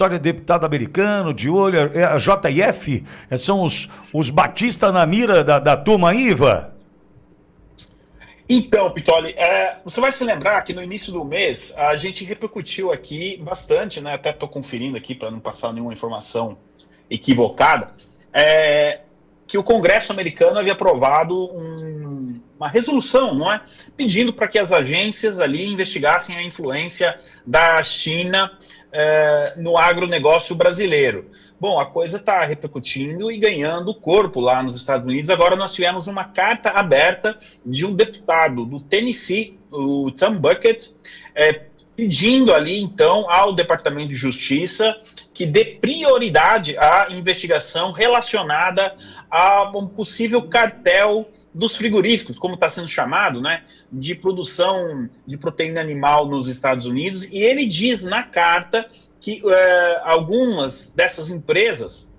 História de deputado americano, de olho, é a JF, são os Batista na mira da turma IVA. Então, Pitoli, você vai se lembrar que no início do mês a gente repercutiu aqui bastante, né? Até estou conferindo aqui para não passar nenhuma informação equivocada, que o Congresso americano havia aprovado uma resolução, não é? Pedindo para que as agências ali investigassem a influência da China no agronegócio brasileiro. Bom, a coisa está repercutindo e ganhando corpo lá nos Estados Unidos. Agora nós tivemos uma carta aberta de um deputado do Tennessee, o Tom Burkett, pedindo ali, então, ao Departamento de Justiça que dê prioridade à investigação relacionada a um possível cartel dos frigoríficos, como está sendo chamado, né, de produção de proteína animal nos Estados Unidos. E ele diz na carta que algumas dessas empresas,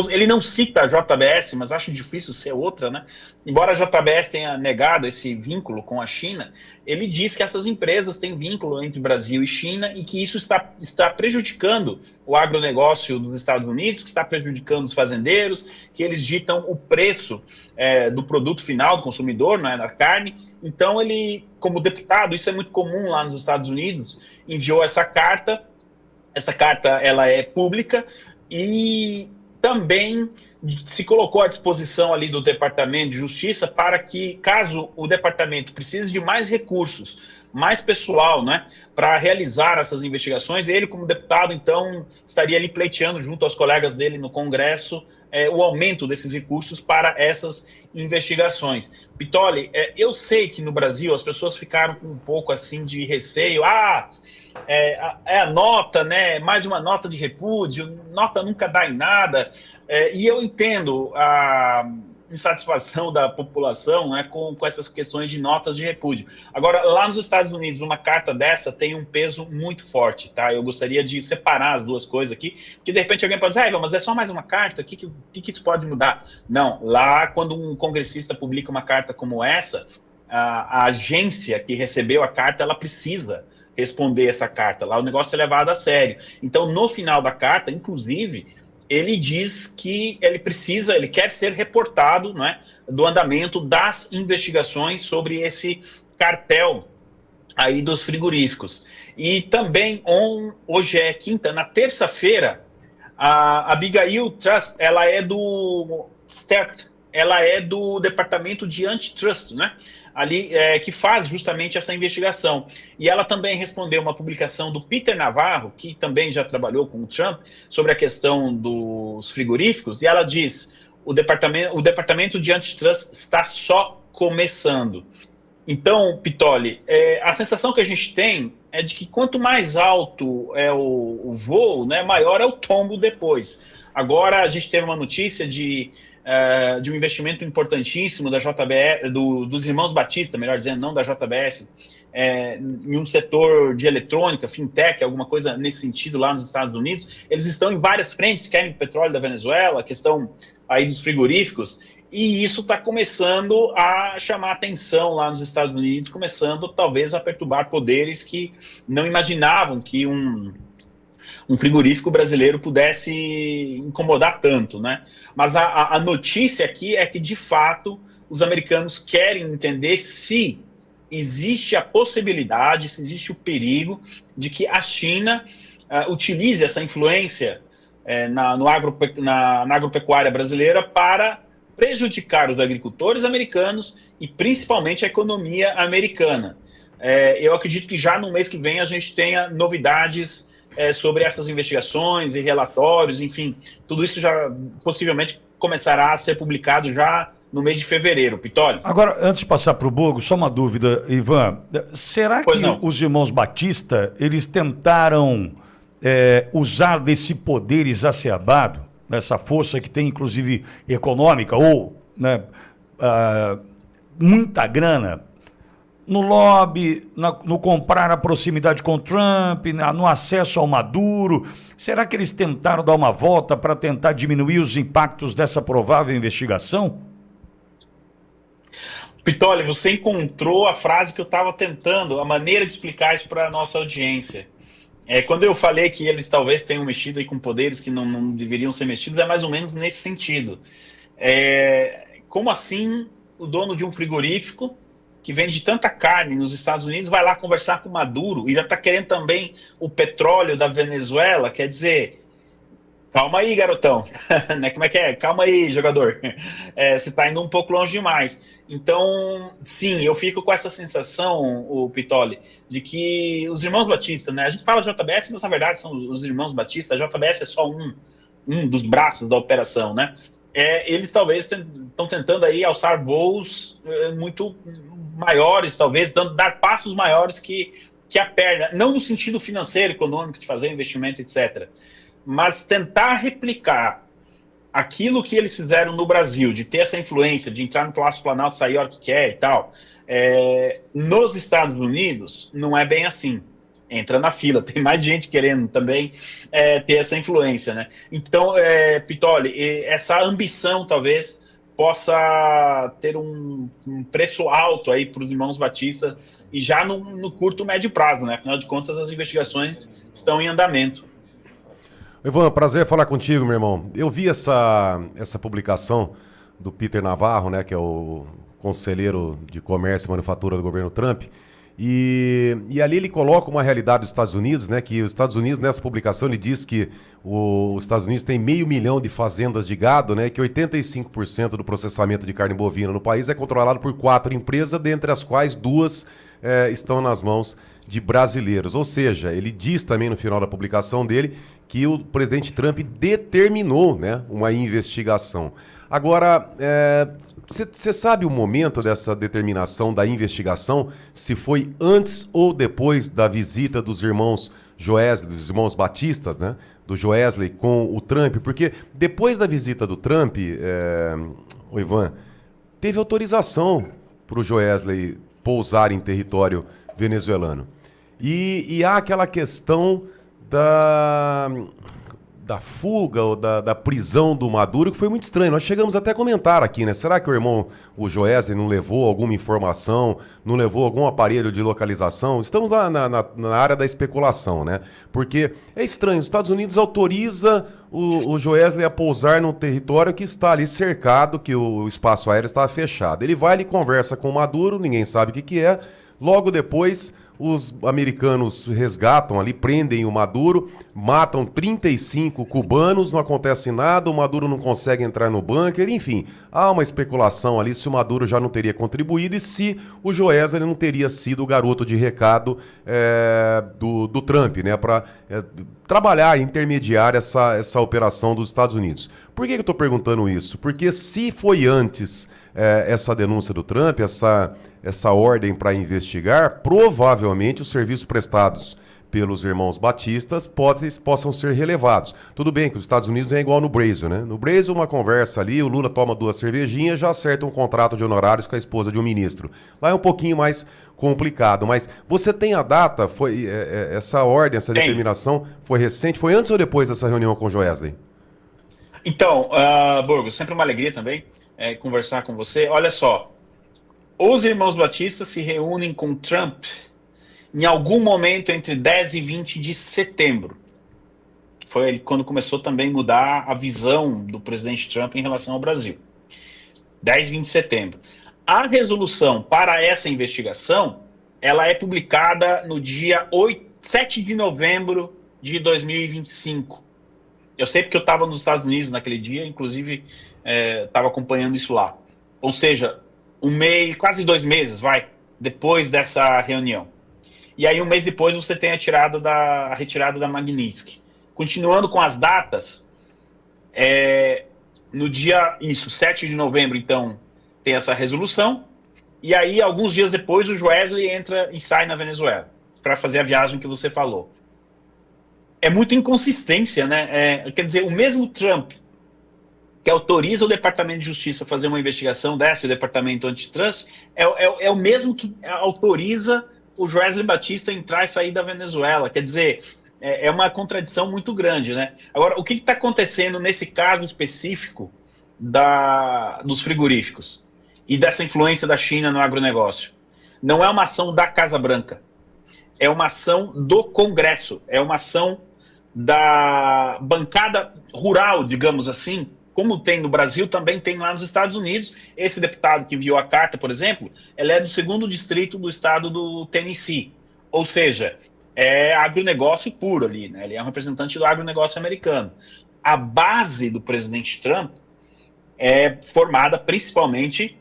ele não cita a JBS, mas acho difícil ser outra, né? Embora a JBS tenha negado esse vínculo com a China, ele diz que essas empresas têm vínculo entre Brasil e China e que isso está prejudicando o agronegócio dos Estados Unidos, que está prejudicando os fazendeiros, que eles ditam o preço do produto final do consumidor, né, da carne. Então ele, como deputado, isso é muito comum lá nos Estados Unidos, enviou essa carta. Essa carta ela é pública e também se colocou à disposição ali do Departamento de Justiça para que, caso o departamento precise de mais recursos, mais pessoal, né, para realizar essas investigações, ele, como deputado, então, estaria ali pleiteando junto aos colegas dele no Congresso o aumento desses recursos para essas investigações. Pitoli, eu sei que no Brasil as pessoas ficaram com um pouco assim de receio. É a nota, né? Mais uma nota de repúdio, nota nunca dá em nada. E eu entendo a insatisfação da população, né, com essas questões de notas de repúdio. Agora, lá nos Estados Unidos, uma carta dessa tem um peso muito forte, tá? Eu gostaria de separar as duas coisas aqui, porque de repente alguém pode dizer, mas é só mais uma carta, o que isso pode mudar? Não, lá quando um congressista publica uma carta como essa, a agência que recebeu a carta, ela precisa responder essa carta. Lá o negócio é levado a sério. Então, no final da carta, inclusive, ele diz que ele quer ser reportado, não é, do andamento das investigações sobre esse cartel aí dos frigoríficos. E também, hoje é quinta, na terça-feira, a Abigail Trust, ela é do STAT, ela é do Departamento de Antitrust, né? Ali, que faz justamente essa investigação. E ela também respondeu uma publicação do Peter Navarro, que também já trabalhou com o Trump, sobre a questão dos frigoríficos, e ela diz, o departamento de Antitrust está só começando. Então, Pitoli, a sensação que a gente tem é de que quanto mais alto é o voo, né, maior é o tombo depois. Agora a gente teve uma notícia de um investimento importantíssimo da JBS, dos irmãos Batista, melhor dizendo, não da JBS, em um setor de eletrônica, fintech, alguma coisa nesse sentido lá nos Estados Unidos. Eles estão em várias frentes, querem petróleo da Venezuela, a questão aí dos frigoríficos, e isso está começando a chamar atenção lá nos Estados Unidos, começando talvez a perturbar poderes que não imaginavam que um frigorífico brasileiro pudesse incomodar tanto, né? Mas a notícia aqui é que, de fato, os americanos querem entender se existe a possibilidade, se existe o perigo de que a China utilize essa influência na agropecuária brasileira para prejudicar os agricultores americanos e principalmente a economia americana. Eu acredito que já no mês que vem a gente tenha novidades sobre essas investigações e relatórios, enfim, tudo isso já possivelmente começará a ser publicado já no mês de fevereiro, Pitoli. Agora, antes de passar para o Bogo, só uma dúvida, Ivan. Será que os irmãos Batista, eles tentaram usar desse poder exacerbado, dessa força que tem, inclusive, econômica, ou muita grana, no lobby, no comprar a proximidade com Trump, no acesso ao Maduro? Será que eles tentaram dar uma volta para tentar diminuir os impactos dessa provável investigação? Pitoli, você encontrou a frase que eu estava tentando, a maneira de explicar isso para a nossa audiência. Quando eu falei que eles talvez tenham mexido aí com poderes que não deveriam ser mexidos, é mais ou menos nesse sentido. Como assim o dono de um frigorífico que vende tanta carne nos Estados Unidos vai lá conversar com Maduro e já está querendo também o petróleo da Venezuela? Quer dizer, calma aí, garotão. Né? Como é que é? Calma aí, jogador. Você está indo um pouco longe demais. Então, sim, eu fico com essa sensação, o Pitoli, de que os irmãos Batista, né? A gente fala JBS, mas na verdade são os irmãos Batista. A JBS é só um dos braços da operação, né? Eles talvez estão tentando aí alçar voos muito maiores, talvez dar passos maiores que a perna, não no sentido financeiro, econômico, de fazer investimento, etc., mas tentar replicar aquilo que eles fizeram no Brasil, de ter essa influência, de entrar no Palácio Planalto, sair a hora que quer e tal, nos Estados Unidos não é bem assim. Entra na fila, tem mais gente querendo também ter essa influência, né? Então, Pitoli, essa ambição talvez possa ter um preço alto aí para os irmãos Batista e já no curto, médio prazo, né? Afinal de contas, as investigações estão em andamento. Ivan, prazer falar contigo, meu irmão. Eu vi essa publicação do Peter Navarro, né, que é o conselheiro de comércio e manufatura do governo Trump, e ali ele coloca uma realidade dos Estados Unidos, né, que os Estados Unidos, nessa publicação, ele diz que os Estados Unidos tem 500 mil de fazendas de gado, né, que 85% do processamento de carne bovina no país é controlado por 4 empresas, dentre as quais 2 estão nas mãos de brasileiros. Ou seja, ele diz também no final da publicação dele que o presidente Trump determinou, né, uma investigação. Agora, você sabe o momento dessa determinação da investigação? Se foi antes ou depois da visita dos irmãos Joesley, dos irmãos Batistas, né, do Joesley com o Trump? Porque depois da visita do Trump, o Ivan, teve autorização para o Joesley pousar em território venezuelano. E há aquela questão da fuga ou da prisão do Maduro, que foi muito estranho. Nós chegamos até a comentar aqui, né? Será que o Joesley não levou alguma informação, não levou algum aparelho de localização? Estamos lá na área da especulação, né? Porque é estranho, os Estados Unidos autoriza o Joesley a pousar num território que está ali cercado, que o espaço aéreo está fechado. Ele vai, ele conversa com o Maduro, ninguém sabe o que é. Logo depois, os americanos resgatam ali, prendem o Maduro, matam 35 cubanos, não acontece nada, o Maduro não consegue entrar no bunker, enfim. Há uma especulação ali se o Maduro já não teria contribuído e se o Joesley não teria sido o garoto de recado do Trump, né, para trabalhar, intermediar essa operação dos Estados Unidos. Por que eu estou perguntando isso? Porque se foi antes essa denúncia do Trump, essa ordem para investigar, provavelmente os serviços prestados pelos irmãos Batistas possam ser relevados. Tudo bem que os Estados Unidos é igual no Brasil, né? No Brasil, uma conversa ali, o Lula toma 2 cervejinhas, já acerta um contrato de honorários com a esposa de um ministro. Lá é um pouquinho mais complicado, mas você tem a data? Foi essa ordem, essa determinação foi recente? Foi antes ou depois dessa reunião com o Joesley? Então, Burgos, sempre uma alegria também conversar com você. Olha só, os irmãos Batista se reúnem com Trump em algum momento entre 10 e 20 de setembro. Foi quando começou também a mudar a visão do presidente Trump em relação ao Brasil. 10 e 20 de setembro. A resolução para essa investigação, ela é publicada no dia 7 de novembro de 2025. Eu sei porque eu estava nos Estados Unidos naquele dia, inclusive estava acompanhando isso lá. Ou seja, quase 2 meses, depois dessa reunião. E aí 1 mês depois você tem a retirada da Magnitsky. Continuando com as datas, no dia 7 de novembro, então, tem essa resolução, e aí alguns dias depois o Joesley entra e sai na Venezuela, para fazer a viagem que você falou. É muita inconsistência, né? Quer dizer, o mesmo Trump que autoriza o Departamento de Justiça a fazer uma investigação dessa, o Departamento Antitrust, é o mesmo que autoriza o Joesley Batista entrar e sair da Venezuela. Quer dizer, é uma contradição muito grande, né? Agora, o que está acontecendo nesse caso específico dos frigoríficos e dessa influência da China no agronegócio? Não é uma ação da Casa Branca. é uma ação do Congresso, é uma ação da bancada rural, digamos assim, como tem no Brasil, também tem lá nos Estados Unidos. Esse deputado que enviou a carta, por exemplo, ele é do 2º distrito do estado do Tennessee, ou seja, é agronegócio puro ali, né? Ele é um representante do agronegócio americano. A base do presidente Trump é formada principalmente,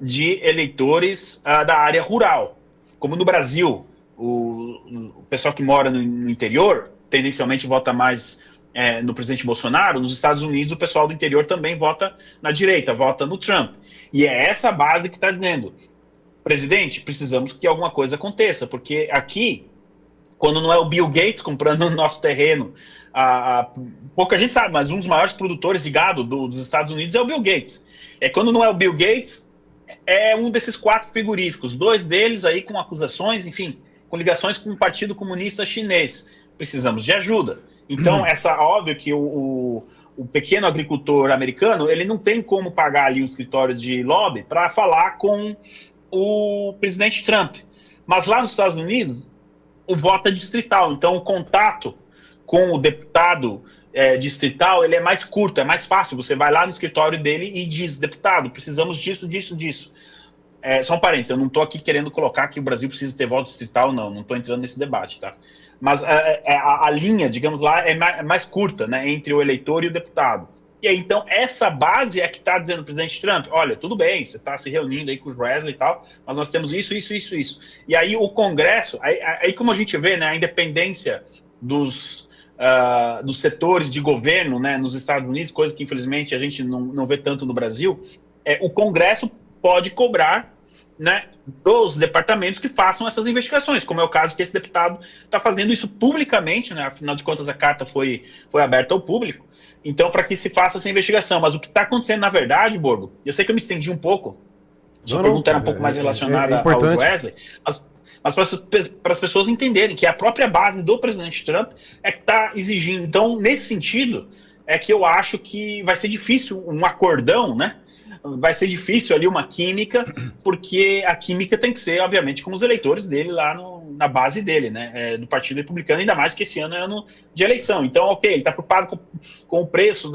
de eleitores da área rural. Como no Brasil, o pessoal que mora no interior tendencialmente vota mais no presidente Bolsonaro. Nos Estados Unidos, o pessoal do interior também vota na direita, vota no Trump. E é essa base que está dizendo: presidente, precisamos que alguma coisa aconteça, porque aqui, quando não é o Bill Gates comprando o nosso terreno, pouca gente sabe, mas um dos maiores produtores de gado dos Estados Unidos é o Bill Gates. Quando não é o Bill Gates, é um desses 4 frigoríficos, 2 deles aí com acusações, enfim, com ligações com o Partido Comunista Chinês. Precisamos de ajuda. Então, óbvio que o pequeno agricultor americano, ele não tem como pagar ali um escritório de lobby para falar com o presidente Trump. Mas lá nos Estados Unidos, o voto é distrital. Então, o contato com o deputado distrital, ele é mais curto, é mais fácil. Você vai lá no escritório dele e diz: deputado, precisamos disso, disso, disso. Só um parênteses, eu não estou aqui querendo colocar que o Brasil precisa ter voto distrital, não estou entrando nesse debate, tá? Mas a linha, digamos lá, é mais curta, né, entre o eleitor e o deputado. E aí, então, essa base é que está dizendo ao presidente Trump: olha, tudo bem, você está se reunindo aí com os Wesley e tal, mas nós temos isso, isso, isso, isso. E aí o Congresso, aí como a gente vê, né, a independência dos setores de governo, né, nos Estados Unidos, coisa que infelizmente a gente não vê tanto no Brasil, o Congresso pode cobrar, né, dos departamentos que façam essas investigações, como é o caso que esse deputado está fazendo isso publicamente, né? Afinal de contas a carta foi aberta ao público, então para que se faça essa investigação. Mas o que está acontecendo na verdade, Borgo, eu sei que eu me estendi um pouco, sua pergunta era um pouco mais relacionada ao Wesley, mas para as pessoas entenderem que a própria base do presidente Trump é que está exigindo. Então, nesse sentido, é que eu acho que vai ser difícil um acordão, né? Vai ser difícil ali uma química, porque a química tem que ser, obviamente, com os eleitores dele lá na base dele, né? Do Partido Republicano, ainda mais que esse ano é ano de eleição. Então, ok, ele está preocupado com o preço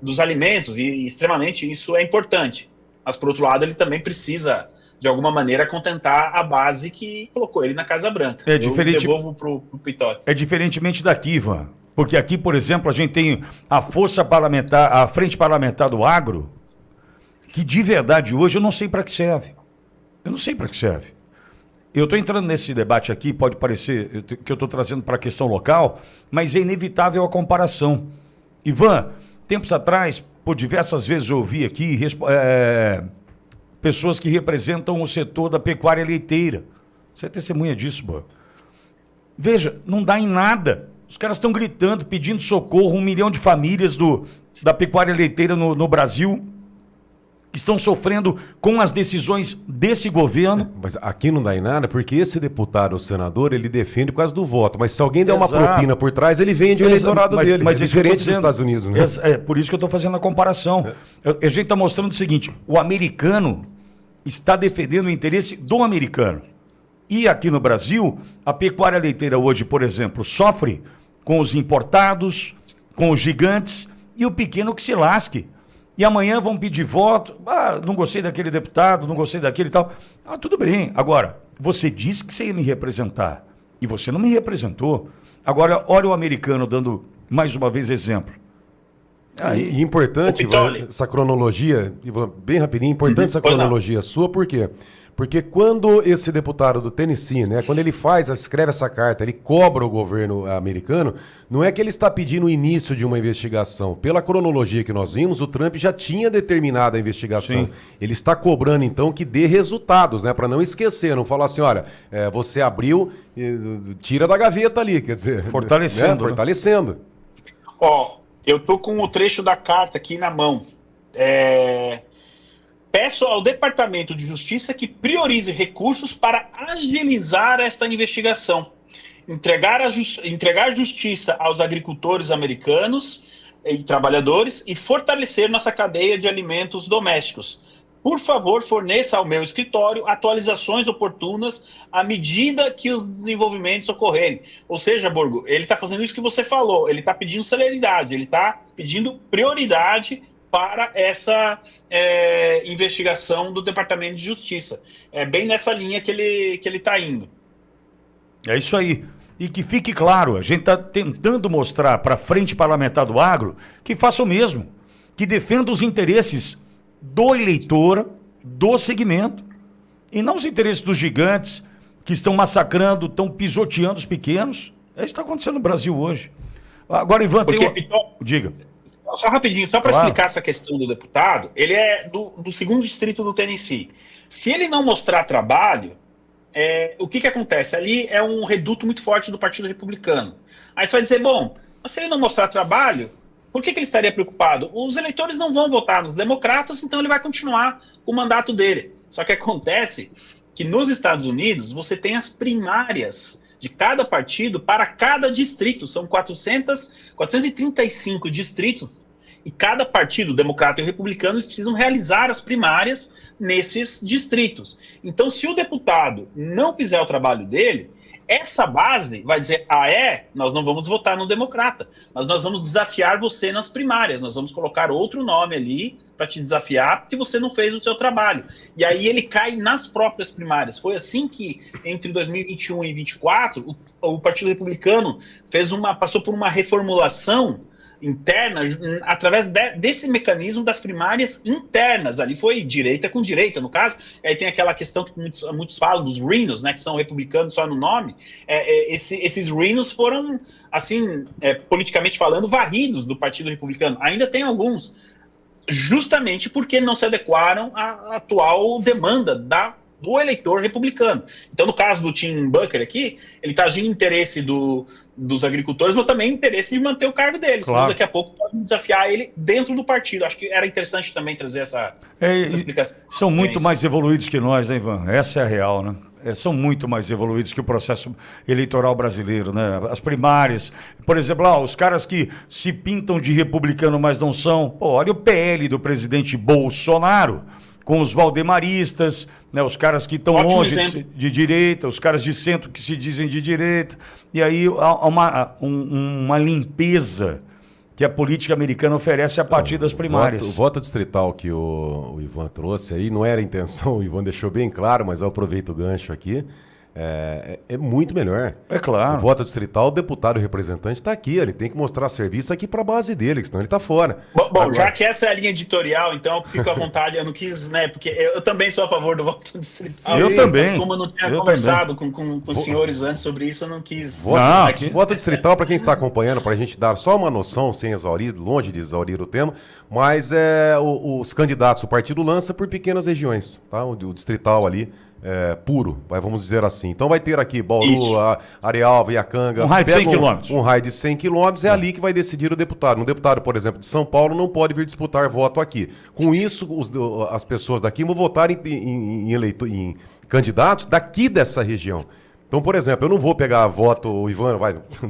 dos alimentos, e extremamente isso é importante. Mas, por outro lado, ele também precisa, de alguma maneira, contentar a base que colocou ele na Casa Branca. Eu devolvo para o Pitório. Diferentemente daqui, Ivan. Porque aqui, por exemplo, a gente tem a força parlamentar, a frente parlamentar do agro, que de verdade hoje eu não sei para que serve. Eu não sei para que serve. Eu estou entrando nesse debate aqui, pode parecer que eu estou trazendo para a questão local, mas é inevitável a comparação. Ivan, tempos atrás, por diversas vezes eu ouvi aqui pessoas que representam o setor da pecuária leiteira. Você é testemunha disso, pô. Veja, não dá em nada. Os caras estão gritando, pedindo socorro, 1 milhão de famílias da pecuária leiteira no Brasil que estão sofrendo com as decisões desse governo. Mas aqui não dá em nada, porque esse deputado, o senador, ele defende por causa do voto. Mas se alguém der uma propina por trás, ele vende o eleitorado dele. Mas é diferente dos Estados Unidos, né? É por isso que eu estou fazendo a comparação. A gente está mostrando o seguinte: o americano está defendendo o interesse do americano. E aqui no Brasil, a pecuária leiteira hoje, por exemplo, sofre com os importados, com os gigantes, e o pequeno que se lasque. E amanhã vão pedir voto: não gostei daquele deputado, não gostei daquele e tal. Tudo bem. Agora, você disse que você ia me representar, e você não me representou. Agora, olha o americano dando, mais uma vez, exemplo. E importante, essa cronologia, bem rapidinho, importante essa cronologia sua, por quê? Porque quando esse deputado do Tennessee, né, quando ele escreve essa carta, ele cobra o governo americano, não é que ele está pedindo o início de uma investigação. Pela cronologia que nós vimos, o Trump já tinha determinado a investigação. Sim. Ele está cobrando, então, que dê resultados, né, para não esquecer, não falar assim: olha, você abriu, tira da gaveta ali, quer dizer... Fortalecendo. Né? Fortalecendo. Eu tô com o trecho da carta aqui na mão. Peço ao Departamento de Justiça que priorize recursos para agilizar esta investigação, entregar justiça aos agricultores americanos e trabalhadores e fortalecer nossa cadeia de alimentos domésticos. por favor, forneça ao meu escritório atualizações oportunas à medida que os desenvolvimentos ocorrerem. Ou seja, Borgo, ele está fazendo isso que você falou, ele está pedindo celeridade, ele está pedindo prioridade para essa investigação do Departamento de Justiça. É bem nessa linha que ele está indo. É isso aí. E que fique claro, a gente está tentando mostrar para a Frente Parlamentar do Agro que faça o mesmo, que defenda os interesses do eleitor, do segmento, e não os interesses dos gigantes que estão massacrando, estão pisoteando os pequenos. É isso que está acontecendo no Brasil hoje. Agora, Ivan, diga. Só rapidinho, só para explicar essa questão do deputado, ele é do segundo distrito do Tennessee. Se ele não mostrar trabalho, o que acontece? Ali é um reduto muito forte do Partido Republicano. Aí você vai dizer, bom, mas se ele não mostrar trabalho, por que ele estaria preocupado? Os eleitores não vão votar nos democratas, então ele vai continuar com o mandato dele. Só que acontece que nos Estados Unidos você tem as primárias de cada partido para cada distrito. São 435 distritos. E cada partido, democrata e republicano, eles precisam realizar as primárias nesses distritos. Então, se o deputado não fizer o trabalho dele, essa base vai dizer, nós não vamos votar no democrata, mas nós vamos desafiar você nas primárias, nós vamos colocar outro nome ali para te desafiar porque você não fez o seu trabalho. E aí ele cai nas próprias primárias. Foi assim que, entre 2021 e 2024, o Partido Republicano passou por uma reformulação interna, através desse mecanismo das primárias internas. Ali foi direita com direita, no caso. Aí tem aquela questão que muitos falam dos rhinos, né, que são republicanos só no nome. Esses rhinos foram, assim, politicamente falando, varridos do Partido Republicano. Ainda tem alguns, justamente porque não se adequaram à atual demanda do eleitor republicano. Então, no caso do Tim Booker aqui, ele está agindo em interesse dos agricultores, mas também interesse de manter o cargo dele. Claro. Senão daqui a pouco pode desafiar ele dentro do partido. Acho que era interessante também trazer essa explicação. São muito mais evoluídos que nós, né, Ivan? Essa é a real, né? São muito mais evoluídos que o processo eleitoral brasileiro, né? As primárias, por exemplo, os caras que se pintam de republicano, mas não são. Olha o PL do presidente Bolsonaro, com os valdemaristas, né, os caras que estão longe de direita, os caras de centro que se dizem de direita. E aí há uma limpeza que a política americana oferece a partir das primárias. O voto distrital que o Ivan trouxe aí, não era a intenção, o Ivan deixou bem claro, mas eu aproveito o gancho aqui. É muito melhor. É claro. O voto distrital, o deputado representante está aqui, ele tem que mostrar serviço aqui para a base dele, senão ele está fora. Bom, agora, já que essa é a linha editorial, então eu fico à vontade, eu não quis, né, porque eu também sou a favor do voto distrital. Eu também. Mas como eu não tinha conversado com os senhores antes sobre isso, eu não quis. Voto distrital, para quem está acompanhando, para a gente dar só uma noção, sem exaurir, longe de exaurir o tema, mas os candidatos, o partido lança por pequenas regiões, tá? O distrital ali. Puro, vamos dizer assim. Então vai ter aqui Bauru, Arealva, Iacanga. Um raio de 100 quilômetros. Um raio de 100 quilômetros, é ali que vai decidir o deputado. Um deputado, por exemplo, de São Paulo não pode vir disputar voto aqui. Com isso, as pessoas daqui vão votar em candidatos daqui dessa região. Então, por exemplo, eu não vou pegar voto, o Ivan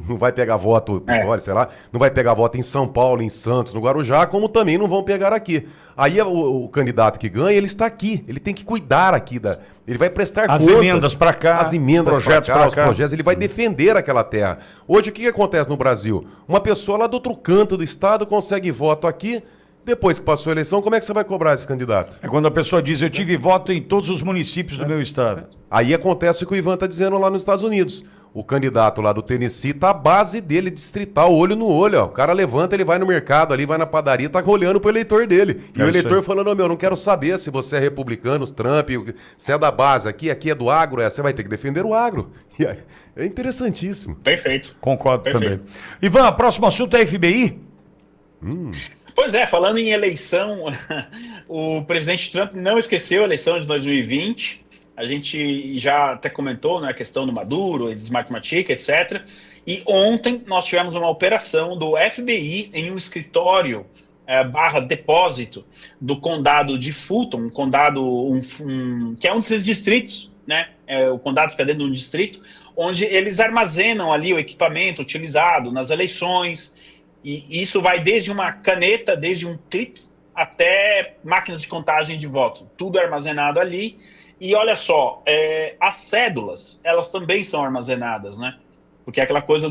não vai pegar voto, sei lá, não vai pegar voto em São Paulo, em Santos, no Guarujá, como também não vão pegar aqui. Aí o candidato que ganha, ele está aqui, ele tem que cuidar aqui, ele vai prestar contas. As emendas para cá, as emendas para cá, os projetos, ele vai defender aquela terra. Hoje, o que acontece no Brasil? Uma pessoa lá do outro canto do estado consegue voto aqui. Depois que passou a eleição, como é que você vai cobrar esse candidato? É quando a pessoa diz, eu tive voto em todos os municípios do meu estado. Aí acontece o que o Ivan está dizendo lá nos Estados Unidos. O candidato lá do Tennessee tá a base dele distrital, olho no olho. Ó. O cara levanta, ele vai no mercado ali, vai na padaria, tá olhando pro eleitor dele. E o eleitor falando, não quero saber se você é republicano, Trump, se é da base aqui é do agro, você vai ter que defender o agro. E aí, é interessantíssimo. Perfeito. Concordo também. Ivan, próximo assunto é FBI? Pois é, falando em eleição, o presidente Trump não esqueceu a eleição de 2020. A gente já até comentou, né, a questão do Maduro, Smartmatic, etc. E ontem nós tivemos uma operação do FBI em um escritório /depósito do condado de Fulton, um condado que é um desses distritos, né? O condado fica dentro de um distrito, onde eles armazenam ali o equipamento utilizado nas eleições. E isso vai desde uma caneta, desde um clipe, até máquinas de contagem de voto. Tudo é armazenado ali. E olha só, as cédulas, elas também são armazenadas, né? Porque é aquela coisa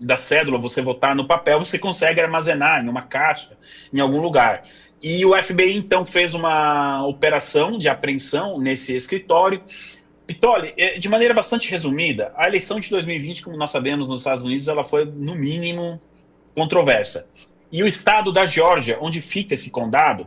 da cédula, você votar no papel, você consegue armazenar em uma caixa, em algum lugar. E o FBI, então, fez uma operação de apreensão nesse escritório. Pitoli, de maneira bastante resumida, a eleição de 2020, como nós sabemos, nos Estados Unidos, ela foi, no mínimo, controversa. E o estado da Geórgia, onde fica esse condado,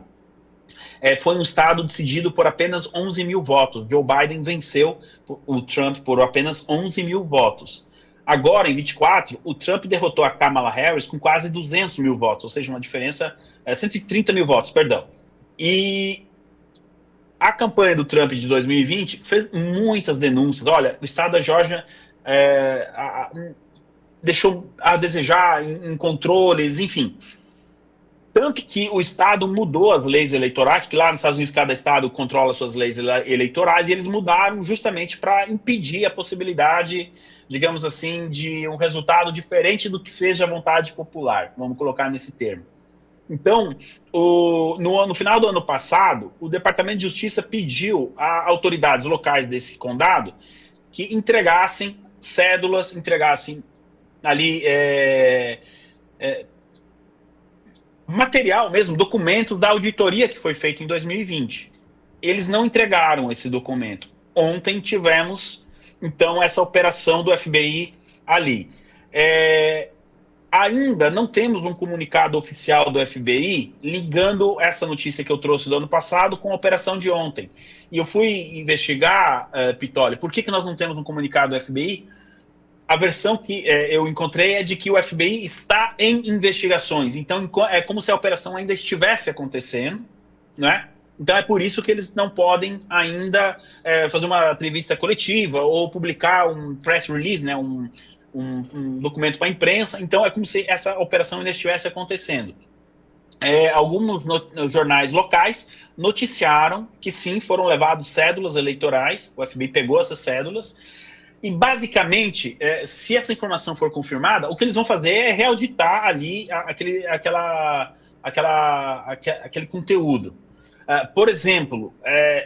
foi um estado decidido por apenas 11 mil votos. Joe Biden venceu o Trump por apenas 11 mil votos. Agora, em 24, o Trump derrotou a Kamala Harris com quase 200 mil votos, ou seja, uma diferença, 130 mil votos, perdão. E a campanha do Trump de 2020 fez muitas denúncias. Olha, o estado da Geórgia deixou a desejar em controles, enfim. Tanto que o estado mudou as leis eleitorais, porque lá nos Estados Unidos cada estado controla suas leis eleitorais, e eles mudaram justamente para impedir a possibilidade, digamos assim, de um resultado diferente do que seja a vontade popular, vamos colocar nesse termo. Então, no final do ano passado, o Departamento de Justiça pediu a autoridades locais desse condado que entregassem cédulas, entregassem ali material mesmo, documentos da auditoria que foi feita em 2020. Eles não entregaram esse documento. Ontem tivemos, então, essa operação do FBI ali. Ainda não temos um comunicado oficial do FBI ligando essa notícia que eu trouxe do ano passado com a operação de ontem. E eu fui investigar, Pitoli, por que nós não temos um comunicado do FBI? A versão que eu encontrei é de que o FBI está em investigações. Então, é como se a operação ainda estivesse acontecendo, né? Então, é por isso que eles não podem ainda fazer uma entrevista coletiva ou publicar um press release, né? Um documento para a imprensa. Então, é como se essa operação ainda estivesse acontecendo. Alguns jornais locais noticiaram que sim, foram levados cédulas eleitorais, o FBI pegou essas cédulas, e basicamente, se essa informação for confirmada, o que eles vão fazer é reauditar ali aquele conteúdo. Por exemplo,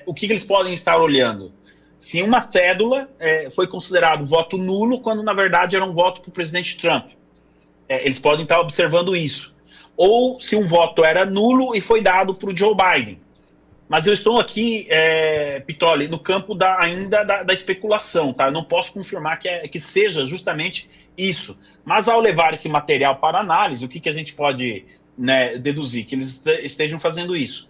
o que eles podem estar olhando? Se uma cédula foi considerado voto nulo, quando na verdade era um voto para o presidente Trump. Eles podem estar observando isso. Ou se um voto era nulo e foi dado para o Joe Biden. Mas eu estou aqui, Pitoli, no campo ainda da especulação, tá? Eu não posso confirmar que seja justamente isso. Mas ao levar esse material para análise, o que a gente pode, né, deduzir? Que eles estejam fazendo isso.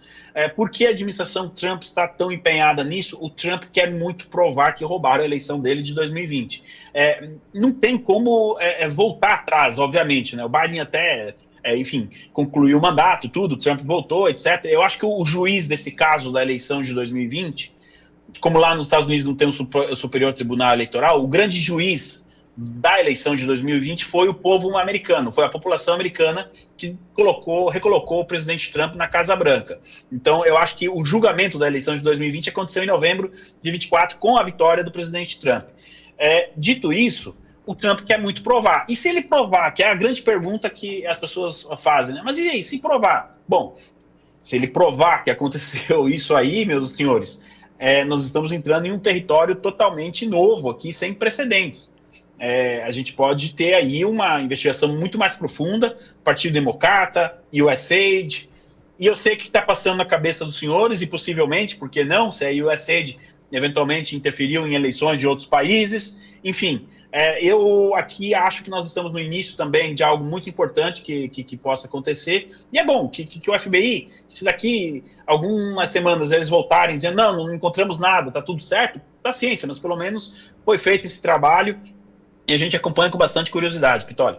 Por que a administração Trump está tão empenhada nisso? O Trump quer muito provar que roubaram a eleição dele de 2020. Não tem como voltar atrás, obviamente, né? O Biden até, enfim, concluiu o mandato, tudo, Trump voltou, etc. Eu acho que o juiz desse caso da eleição de 2020, como lá nos Estados Unidos não tem um Superior Tribunal Eleitoral, o grande juiz da eleição de 2020 foi o povo americano, foi a população americana que recolocou o presidente Trump na Casa Branca. Então, eu acho que o julgamento da eleição de 2020 aconteceu em novembro de 24 com a vitória do presidente Trump. Dito isso, o Trump quer muito provar. E se ele provar, que é a grande pergunta que as pessoas fazem, né? Mas e aí, se provar? Bom, se ele provar que aconteceu isso aí, meus senhores, nós estamos entrando em um território totalmente novo aqui, sem precedentes. A gente pode ter aí uma investigação muito mais profunda, Partido Democrata, USAID, e eu sei que está passando na cabeça dos senhores, e possivelmente, por que não, se a USAID eventualmente interferiu em eleições de outros países, enfim, eu aqui acho que nós estamos no início também de algo muito importante que possa acontecer, e é bom que o FBI, se daqui algumas semanas eles voltarem dizendo, não encontramos nada, está tudo certo, paciência, mas pelo menos foi feito esse trabalho, e a gente acompanha com bastante curiosidade, Pitoli.